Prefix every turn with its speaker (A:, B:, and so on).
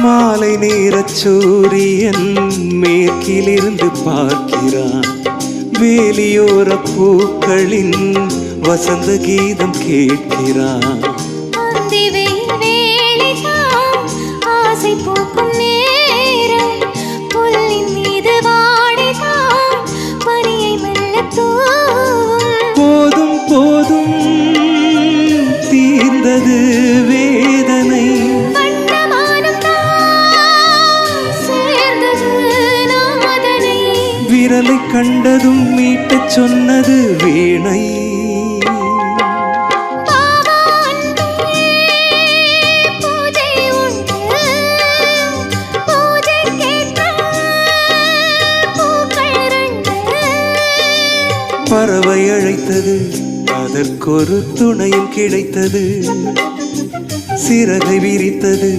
A: மாலை நேரச் சூரியன் மேற்கிலிருந்து பார்க்கிறான். வேலியோர பூக்களின் வசந்த கீதம் கேட்கிறான். போதும் போதும் தீர்ந்தது வேதனை. விரலை கண்டதும் மீட்டச் சொன்னது வீணை. பறவை அழைத்தது, அதற்கொரு துணையும் கிடைத்தது. சிறகை விரித்தது,